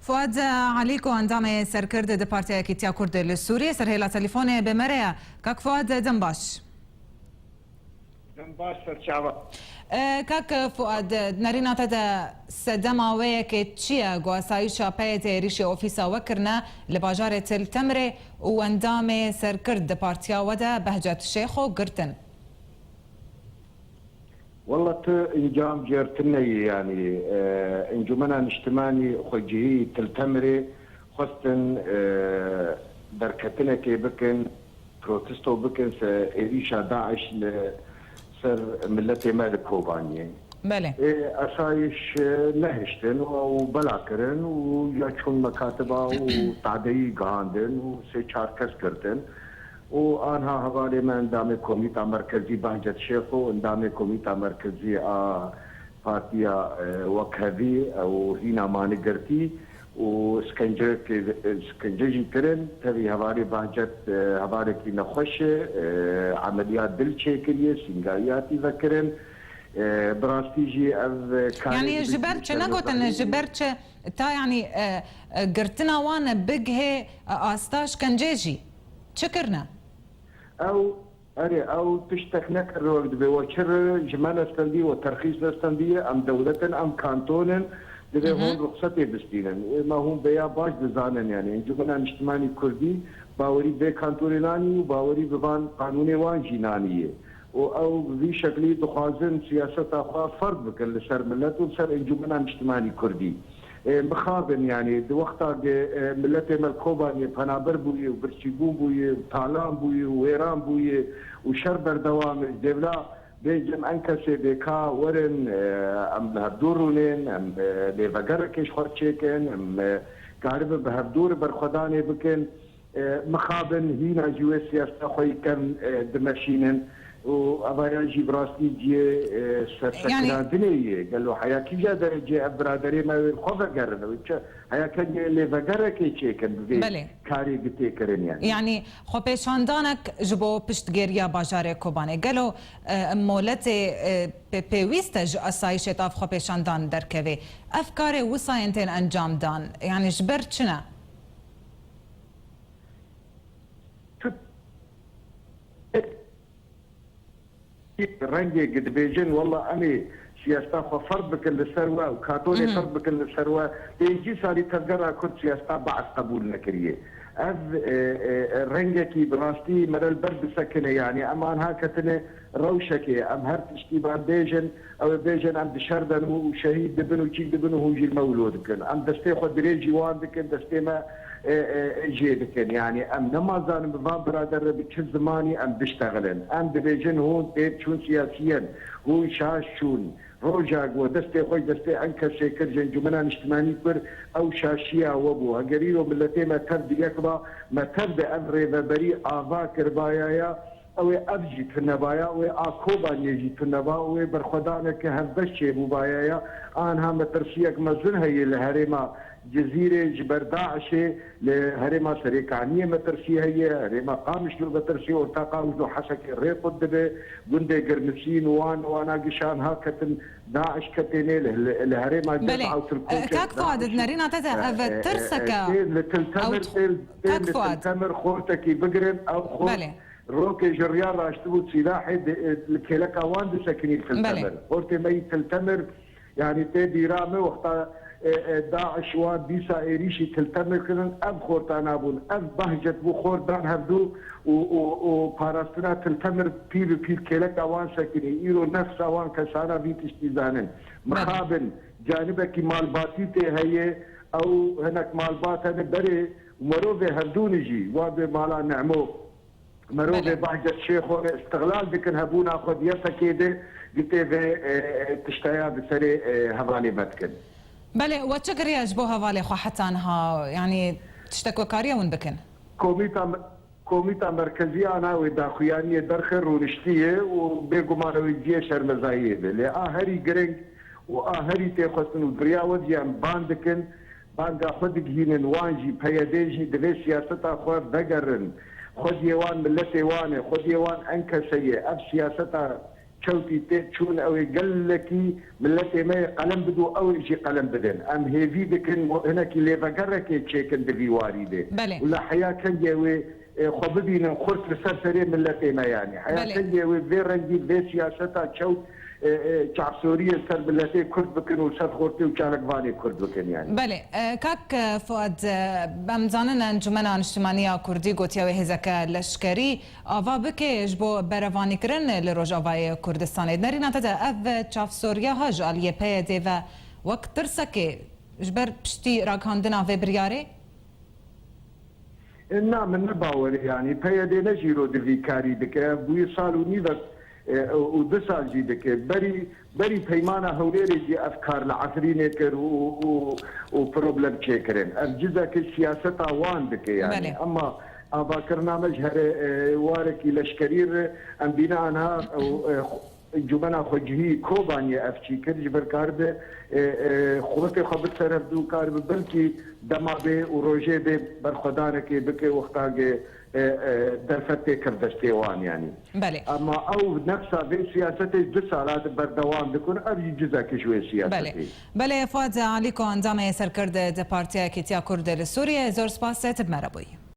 فؤاد عليكو اندام سركرد د پارتیا کیتیا کرد لسوریه سر هلا تليفون بمریا كاك فؤاد دنباش سرچاوه كاك فؤاد نارينا تدا سدما ويك تشيا غواسايشا بيت ريشي اوفيسا وكرنا لباجاره التمره واندام سركرد د پارتیا ودا بهجت شيخو قرتن والله انجام جرتني يعني انجمنا اجتماعي خجهي تلتمري خصتن دركتنا كي بكن بروتستو بكن سإريشا داعش سر ملتي مالك كوباني بله أسايش نهشتن وبلاكرن وياچون مكاتبة وتعدي قاندن وسيچار كس كرتن وآنها حوالی من اندام کمیته مرکزی بهجت شیخ و اندام کمیته مرکزی پارتیا وکهوی او هینا مانگرتی و سکنجی کرن تبی حوالی بهجت حوالی کی نخوش عملیات دل چکریه سنگایاتی وکرن براستيجي يعني جبرتش نقول جبرتش تا يعني قرتنا وانا بقه استاش كنجيجي شكرنا او تشتك نكر وقت بوشر جمال استندي وترخيص استندي ام دولة ام كانتون دبي هون رخصتي بستينن ما هم بيا باش بزانن يعني جمنا اجتماعي كردي باوري بي كانتوناني وباوري ببان قانوني وان جينانيه او بذي شكلي دخوازن سياسة اخرى فرد بكل لسر ملت وسر جمنا اجتماعي كردي مخابن يعني دو وقتا ملت ملكوباني فنابر بوي وبرشيبون بوي وطالان بوي وويران بوي وشر بردوام الدولة بيجم انكسي بكا ورن ام بهبدورونين ام لفقركش خورتشيكن ام قارب بهبدور برخداني بكن مخابن هنا جوا سياسة خوي كان دمشينن وأبايجي براسي جي سكرادني قال له حياكي جا درجة برادري ما خوفه قرن حياكي اللي فقرك يشيكن بله كاري قتي كرن يعني خو پیشاندانك جبو پشت گریا باجار کوبانه قالو مولتي بيويستج اسايش اف خو پیشاندان دركوي افكار وصاينتين انجام دان يعني جبرت شنا رنجي قد بيجن والله أنا سياسة فرد بكل الثروة وكاتوني فرد بكل الثروة بيجي صاري تذكرها كنت سياسة بعد قبول نكريه أذ رنجكي براستي مر البرد سكنة يعني أما أنها كتنة روشكي أم هرتشتي بعد بيجن أو بيجن أم دشردن وشهيد دبن وشيك دبن وهو جي المولود كن أم دستي خد بريجي وان دكن دستي ما جيدكن يعني ام نمازان بفان برادر بكل زماني ام بيشتغلن ام دبيجن هون تشون سياسيا هو شاشون روجاق ودستي خوي دستي انكر شيكر جنجمنا اجتماعي كبر او شاشيا وابو هجريرو ملتي ما تبدي يكبا ما تبدي امري ببري افا كربايا او ابجي تنبايا او اكوبا نيجي تنبا او برخدانك هبشي مبايا انها مترشيك مزن هي الهريمه جزيرة جبر داعشة لهرما سريكانية مترسي هي هرما قامش له مترسي وتقامش له حسك الريق دبي جندي قرنسين وانا قشان هاكتن داعش كتني الهرما جمع وتركوش كاك فؤاد نارينا تتا ترسك لتلتمر خورتكي بقرن او خورت روكي جريان راشتبوت سلاحي الكيلكا وان سكني تلتمر خورتي مي تلتمر يعني تيدي رامي وقتا داعش وديسا إيريشي تلتمر كنن أب خورتان أبون أب بهجت بو خوردان هبدو وباراستنا تلتمر بير كيلك أوان سكني إيرو نفس أوان كسانا بيتش تيزانن مخابن جانبك مالباتي هي أو هناك مالبات هناك بري ومروفي هبدو نجي وابي مالا نعمو مروفي بهجت شيخو استغلال بكن هبونا خود يسكيده قلت تشتايا بسري هفالي متكن بله وتشكر يا جبوها فالي خو حتى انها يعني تشتكوا كاريا وين بكن كوميتا مركزية أنا وداخيانية درخر ونشتيه وبيقوا مانويجية شرمزايد اللي هري قرنج وهري تيخصن ودريا وديان باندكن باندا خدك هينن وانجي بياديجي دبي سياستا خوار دقرن خد يوان ملتي وانه خد يوان انكسية اب سياستا شوتي تشون او قلكي ملتي ما قلم بدو او شي قلم بدن ام هيفي بكن هناك اللي فقرك تشيكن دفيواري دي ولا حياه كان جوي خو ببینن خورس سرسری ملتي ما يعني حياه كان جوي في رنجي في سياستا تشوت شعب سوريا سر ملتي كرد بكن وسر خورتي وشاركواني كرد بكن يعني بله كاك فؤاد بمزانن انجمن اجتماعيه كردي گوتیا هزک لشکری آوا بکش بو بروانی کرن لروجاوای کردستان نرینا تا اف شعب سوريا هاج علی پیده و وقت ترسکه جبر پشتی راکاندنا و بریاره نعم نباور يعني بيدي نجيرو دفيكاري دك بوي صالو نيفت ودسال جي دك بري بيمانا هوليري جي افكار العصرين كر وبروبلم تشيكرين الجزء كالسياسة وان دك يعني بلي. اما ابا برنامج هر واركي لشكرير ام بناء جمنا خوجهی کوبانی افچی کرد جبر کارد خودت خبر سر دو کار بلکی دما به و روزه به برخدانه که بکه وقتا که درفته کردشته وان يعني بله اما او نفسها في سياسته 2 سالات بردوام بكون ابي جزء كشوي سياسته بله فؤاد علیکو اندام سرکرد د پارتیا کیتیا کرد لسوریه زور سپاس تب مربوی